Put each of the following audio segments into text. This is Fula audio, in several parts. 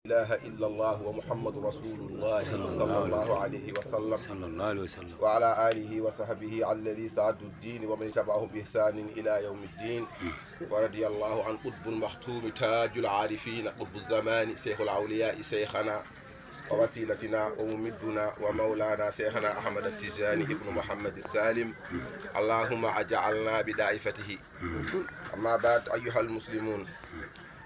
إله إلا الله ومحمد رسول الله صلى الله عليه وسلم وعلى آله وصحبه الذي سعد الدين ومن تبعه بإحسان إلى يوم الدين ورضي الله عن قطب المختوم تاج العارفين قطب الزمان شيخ الأولياء شيخنا ووسيلتنا وممدنا ومولانا شيخنا أحمد التجاني ابن محمد السالم اللهم أجعلنا بدائفته أما بعد أيها المسلمون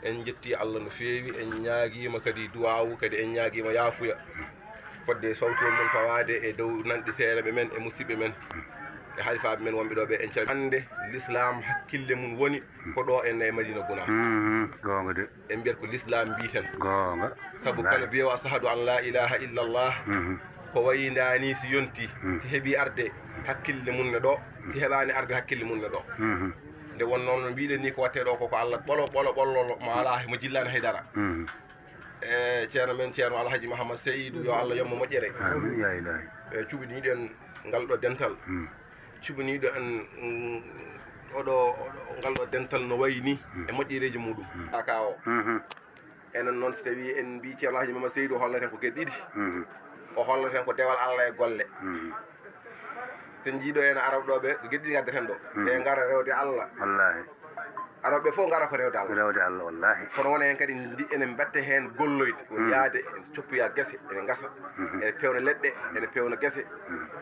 en jetti Allah no feewi en ñaagiima kadi duwaawu kadi en ñaagiima yaafuya fodde sawtol men fawaade e dow nanɗi seereɓe men e musidɓe men e halifaaɓe men wonɓe ɗo ɓe en calmi hannde l'islam hakkille mum woni ko ɗo en e Madina Gounass gonga de en mbiyata ko l'islam mbiten gonga sabu kala biyewo ashhadu an la ilaha illa allah ko wayindani si yonti si heeɓi arde hakkille mum ne ɗo si heɓani arde hakkille mum ne ɗo nde won noon no mbiɗen ni ko watte ɗo koko Allah ɓolo mo ala mo jillani haydara e ceerno men ceerno Alhaji Mahamad Seydou yo Allah yommo moƴƴere amin ya ilahi e cuɓiniɗen ngal ɗo dental cuɓiniɗo en oɗo ngal ɗo dental no wayi ni e moƴƴereji muɗum aka o enen noon so tawi en mbi ceerno Alhaji Mahamad Seydou hollaten ko gueɗe ɗiɗi o hollaten ko dewal Allah e golle sen jiiɗo en araɓɗoɓe ko gueɗɗi gaddeten ɗo ɓe gara rewde Allah wallahi araɓɓe fof gara ko rewde Allah wallahi kono wona hen kadi enen batte hen golloyde woni yaade en coppiya guese ene gasa ene pewna leɗɗe ene pewna guese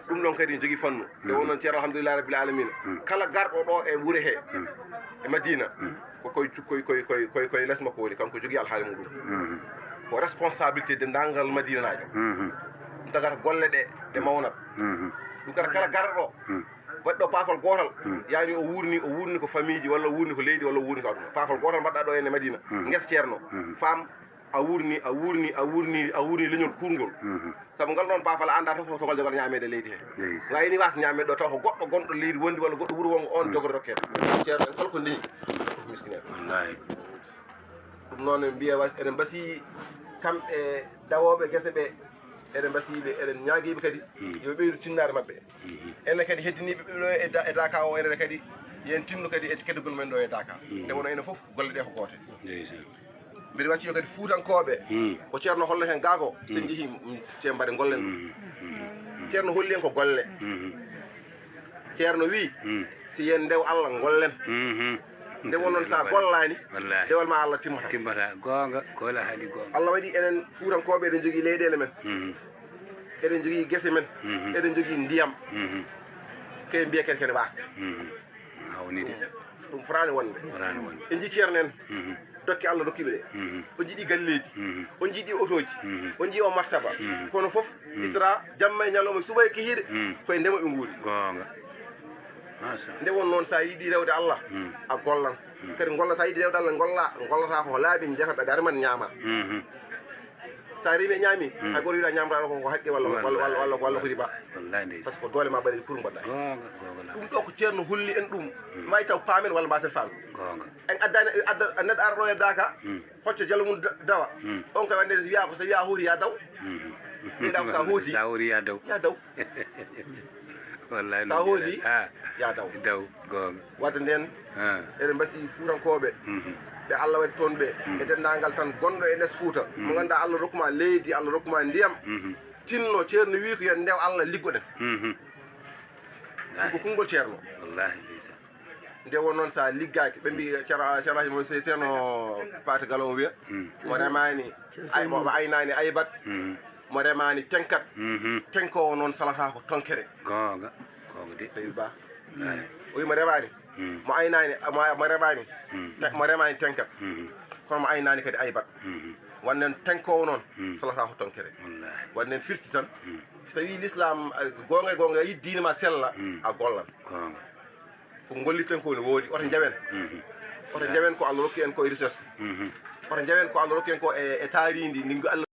ɗum ɗon kadi jogui fannu nde wonnoon ceerno alhamdulillah rabbil alamina kala garɗo ɗo e wuure he e Madina koye less makko woni kanko jogui alhaali muɗum ko responsabilité dendagal Madina najo ɗum tagata golle ɗe mawnat ɗum kata kala garɗo waɗɗo paafal gotal yani o wurni ko famille ji walla o wurni ko leydi walla o wurni ko aduna paafal gotal mbaɗɗa ɗo ene Madina guesa ceerno fam a wurni leñol kurgol saabu ngal ɗon paafal anda to ngal jogata ñamede leydi he wayni wasa ñamede ɗo taw ko goɗɗo gonɗo leydi wondi walla goɗɗo wuuro wongo on jogoto rokkede ceerno en kala ko ndeñi miskine wallahi ɗum noon en mbiya eɗen basi kamɓe dawoɓe guese ɓe eɗen mbasiɓe eɗen ñaaguiɓe kadi yo ɓeydu tinnare mabɓe enne kadi heddiniɓe ɗo e Dakar o enene kadi yen tinnu kadi e keddugol men ɗo e Dakar nde wono ene foof golle ɗe ko goote mbiɗa wasiyo kadi fuutankoɓe ko ceerno holla hen gaako sen jeehi te mbaɗe gollen ceerno holli en ko golle ceerno wi si yen ndew Allah gollen nde won noon sa gollani dewal ma Allah timmata gonga kola haali gonga Allah waɗi enen fuutankoɓe eɗen jogui leyɗele men eɗen jogui guese men eɗen jogui ndiyam kay mbiya kene wasde hawnide ɗum forani wonde en jii ceerno en dokki Allah dokkiɓe ɗe on jiiɗi galleji on jiiɗi otoji on jii o martaba kono foof itara jamma e ñalawma suɓa e kihiɗe koye ndema ɓe guuri gonga nde won noon sa yiiɗi rewde Allah a gollan kadi golla sa yiiɗi rewde Allah gollata ko laaɓi jehata ɗaga reman ñaama sa rimi e ñaami hay goto wiɗa ñamraɗo ko haqqe walla ko riba par ce que doole ma ɓaɗe pour mbaɗɗa ɗum ɗo ko ceerno holli en ɗum wawi taw paamen walla mbasen faam en addani neɗɗo ara ɗo e Dakar hocco jalo mum dawa on kay wande wiya ko so wiya hoori ya daw wiɗa ko sa hooti ya daw wallahi sa hooli ya daw gonga wadde nden eɗen mbasi fuutankoɓe ɓe Allah waɗi toon ɓe e dendagal tan gonɗo e less Fouta mo ganduɗa Allah rokkuma leydi Allah rokkuma ndiyam tinno ceerno wi ko yen ndew Allah liggoɗen ko kongol ceerno wallahi nde won noon sa liggaki ɓe mbi ceerno mo se ceerno Pate Galon wiya mo remani mo aynani aybat mo remani tenkat tenkowo noon salata ko tonkere gonga de tawi ba o wi mo remani mo aynani mo remani tenkat kono mo aynani kadi aybat wannen tenkowo noon salata ko tonkere wannen firti tan so tawi l'islam gonga yiddini ma sella a gollan ko golliten ko ne woodi oto jawen ko Allah rokki en ko e recherche oto jawen ko Allah rokki en ko e taaridi ndi Allah